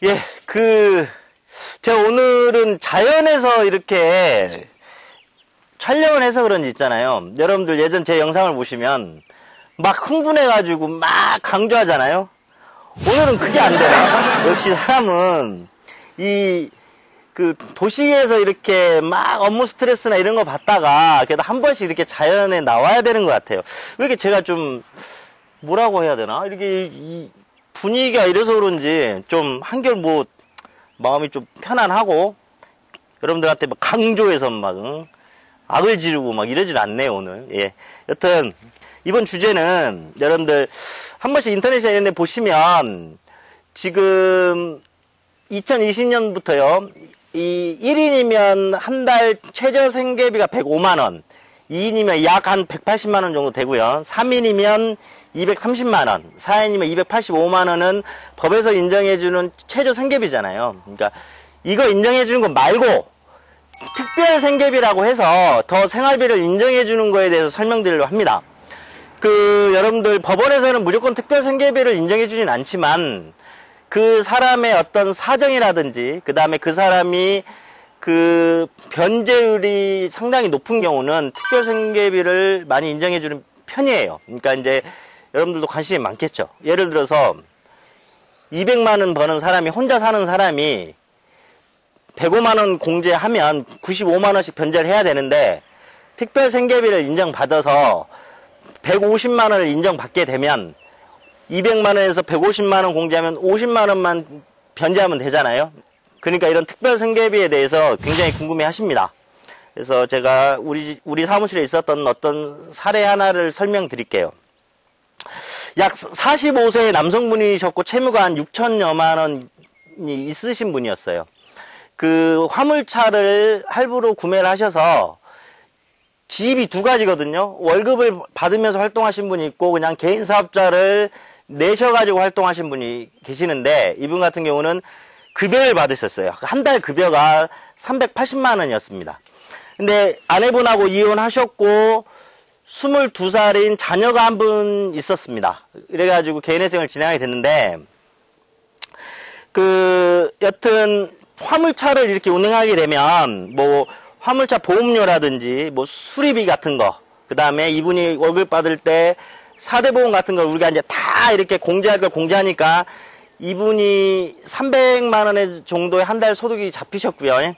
예, 제가 오늘은 자연에서 이렇게 촬영을 해서 그런지 있잖아요. 여러분들 예전 제 영상을 보시면 막 흥분해가지고 막 강조하잖아요. 오늘은 그게 안 되네. 역시 사람은 도시에서 이렇게 막 업무 스트레스나 이런 거 받다가 그래도 한 번씩 이렇게 자연에 나와야 되는 것 같아요. 왜 이렇게 제가 좀 뭐라고 해야 되나? 이렇게 분위기가 이래서 그런지 좀 한결 마음이 좀 편안하고 여러분들한테 막 강조해서 막 악을 지르고 막 이러질 않네요, 오늘. 예. 여튼 이번 주제는 여러분들 한 번씩 인터넷에 이런 데 보시면 지금 2020년부터요. 이 1인이면 한 달 최저 생계비가 105만원, 2인이면 약 한 180만원 정도 되고요. 3인이면 230만원, 4인이면 285만원은 법에서 인정해주는 최저 생계비잖아요. 그러니까 이거 인정해주는 거 말고 특별 생계비라고 해서 더 생활비를 인정해주는 거에 대해서 설명드리려고 합니다. 여러분들 법원에서는 무조건 특별 생계비를 인정해주진 않지만 그 사람의 어떤 사정이라든지 그 다음에 그 사람이 변제율이 상당히 높은 경우는 특별 생계비를 많이 인정해주는 편이에요. 그러니까 이제 여러분들도 관심이 많겠죠. 예를 들어서 200만원 버는 사람이 혼자 사는 사람이 105만원 공제하면 95만원씩 변제를 해야 되는데 특별 생계비를 인정받아서 150만원을 인정받게 되면 200만원에서 150만원 공제하면 50만원만 변제하면 되잖아요. 그러니까 이런 특별 생계비에 대해서 굉장히 궁금해 하십니다. 그래서 제가 우리 사무실에 있었던 어떤 사례 하나를 설명드릴게요. 약 45세의 남성분이셨고 채무가 한 6천여만 원이 있으신 분이었어요. 화물차를 할부로 구매를 하셔서 지입이 두 가지거든요. 월급을 받으면서 활동하신 분이 있고 그냥 개인 사업자를 내셔가지고 활동하신 분이 계시는데 이분 같은 경우는 급여를 받으셨어요. 한 달 급여가 380만 원이었습니다. 근데 아내분하고 이혼하셨고 22살인 자녀가 한 분 있었습니다. 그래가지고 개인회생을 진행하게 됐는데 여튼 화물차를 이렇게 운행하게 되면 화물차 보험료라든지 수리비 같은 거, 그 다음에 이분이 월급 받을 때 4대 보험 같은 걸 우리가 이제 다 이렇게 공제할 걸 공제하니까 이분이 300만 원 정도의 한 달 소득이 잡히셨고요.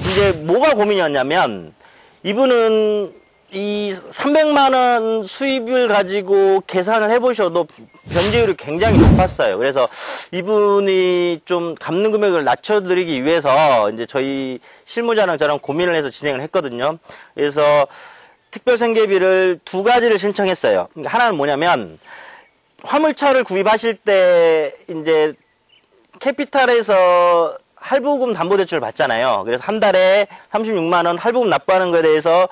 이제 뭐가 고민이었냐면 이분은 이 300만 원 수입을 가지고 계산을 해보셔도 변제율이 굉장히 높았어요. 그래서 이분이 좀 갚는 금액을 낮춰드리기 위해서 이제 저희 실무자랑 저랑 고민을 해서 진행을 했거든요. 그래서 특별생계비를 두 가지를 신청했어요. 하나는 뭐냐면 화물차를 구입하실 때 이제 캐피탈에서 할부금 담보대출을 받잖아요. 그래서 한 달에 36만 원 할부금 납부하는 거에 대해서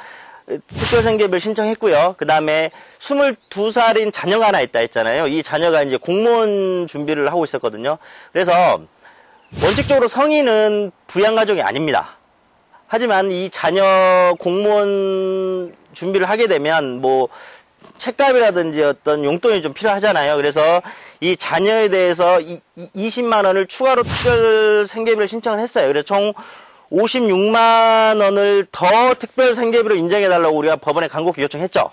특별생계비를 신청했고요. 그 다음에 22살인 자녀가 하나 있다 했잖아요. 이 자녀가 이제 공무원 준비를 하고 있었거든요. 그래서 원칙적으로 성인은 부양가족이 아닙니다. 하지만 이 자녀 공무원 준비를 하게 되면 책값이라든지 어떤 용돈이 좀 필요하잖아요. 그래서 이 자녀에 대해서 20만 원을 추가로 특별 생계비를 신청을 했어요. 그래서 총 56만 원을 더 특별 생계비로 인정해달라고 우리가 법원에 간곡히 요청했죠.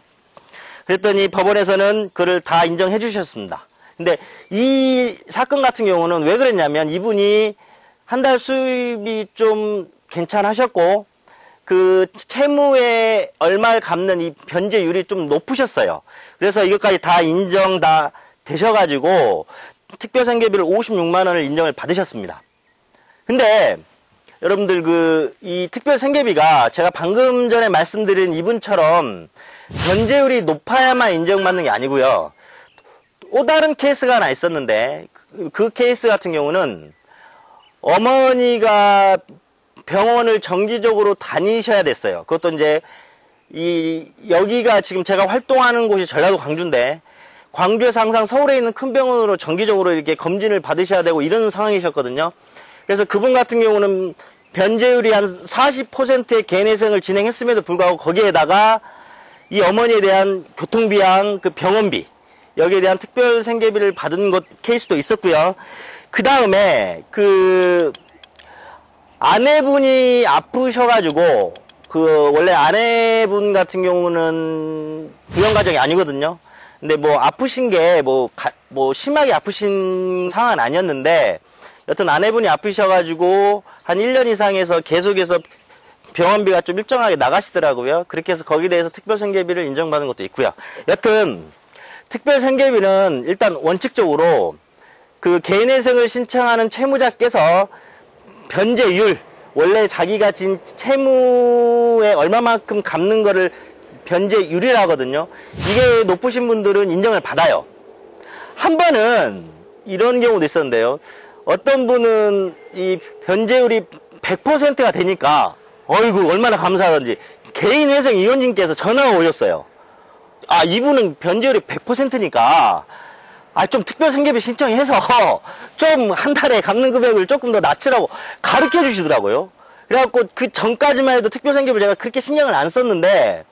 그랬더니 법원에서는 그를 다 인정해 주셨습니다. 근데 이 사건 같은 경우는 왜 그랬냐면 이분이 한 달 수입이 좀 괜찮으셨고 채무에 얼마를 갚는 이 변제율이 좀 높으셨어요. 그래서 이것까지 다 인정 다 되셔가지고 특별생계비를 56만 원을 인정을 받으셨습니다. 근데 여러분들 이 특별생계비가 제가 방금 전에 말씀드린 이분처럼 변제율이 높아야만 인정받는 게 아니고요. 또 다른 케이스가 하나 있었는데 그 케이스 같은 경우는 어머니가 병원을 정기적으로 다니셔야 됐어요. 그것도 이제 여기가 지금 제가 활동하는 곳이 전라도 광주인데 광주에서 항상 서울에 있는 큰 병원으로 정기적으로 이렇게 검진을 받으셔야 되고 이런 상황이셨거든요. 그래서 그분 같은 경우는 변제율이 한 40%의 개인회생을 진행했음에도 불구하고 거기에다가 이 어머니에 대한 교통비양, 그 병원비, 여기에 대한 특별 생계비를 받은 것 케이스도 있었고요. 그 다음에 그 아내분이 아프셔가지고 그 원래 아내분 같은 경우는 부연가정이 아니거든요. 근데 뭐 아프신 게 뭐 심하게 아프신 상황은 아니었는데 여튼 아내분이 아프셔가지고 한 1년 이상에서 계속해서 병원비가 좀 일정하게 나가시더라고요. 그렇게 해서 거기에 대해서 특별생계비를 인정받은 것도 있고요. 여튼 특별생계비는 일단 원칙적으로 그 개인회생을 신청하는 채무자께서 변제율, 원래 자기가 진 채무에 얼마만큼 갚는 거를 변제율이라 하거든요. 이게 높으신 분들은 인정을 받아요. 한 번은 이런 경우도 있었는데요. 어떤 분은 이 변제율이 100%가 되니까 어이구 얼마나 감사하던지 개인회생 위원님께서 전화가 오셨어요. 아, 이분은 변제율이 100%니까 좀 특별생계비 신청해서 좀 한 달에 갚는 금액을 조금 더 낮추라고 가르쳐 주시더라고요. 그래갖고 그 전까지만 해도 특별생계비를 제가 그렇게 신경을 안 썼는데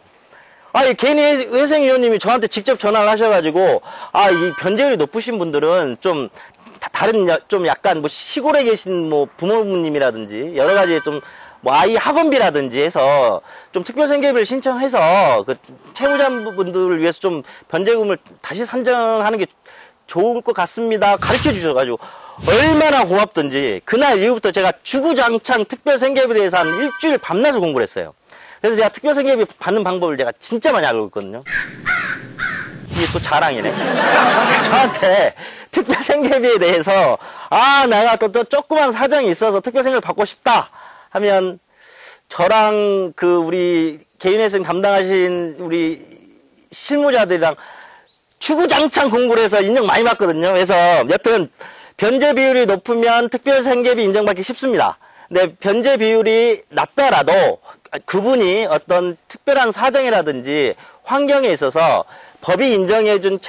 이 개인회생위원님이 저한테 직접 전화를 하셔가지고 이 변제율이 높으신 분들은 좀 다른 좀 약간 뭐 시골에 계신 뭐 부모님이라든지 여러 가지 좀 뭐 아이 학원비라든지 해서 좀 특별생계비를 신청해서 그 채무자분들을 위해서 좀 변제금을 다시 산정하는 게 좋을 것 같습니다. 가르쳐 주셔가지고 얼마나 고맙던지 그날 이후부터 제가 주구장창 특별생계비에 대해서 한 일주일 밤낮을 공부를 했어요. 그래서 제가 특별생계비 받는 방법을 제가 진짜 많이 알고 있거든요. 이게 또 자랑이네. 저한테 특별생계비에 대해서 내가 또 조그만 사정이 있어서 특별생계비를 받고 싶다 하면 저랑 그 우리 개인회생 담당하신 우리 실무자들이랑 주구장창 공부를 해서 인정 많이 받거든요. 그래서 여튼 변제 비율이 높으면 특별생계비 인정받기 쉽습니다. 근데 변제 비율이 낮더라도 그분이 어떤 특별한 사정이라든지 환경에 있어서 법이 인정해준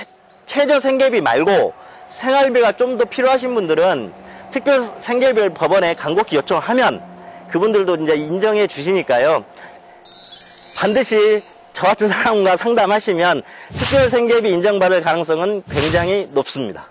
최저생계비 말고 생활비가 좀 더 필요하신 분들은 특별생계비를 법원에 간곡히 요청하면 그분들도 이제 인정해 주시니까요. 반드시 저 같은 사람과 상담하시면 특별생계비 인정받을 가능성은 굉장히 높습니다.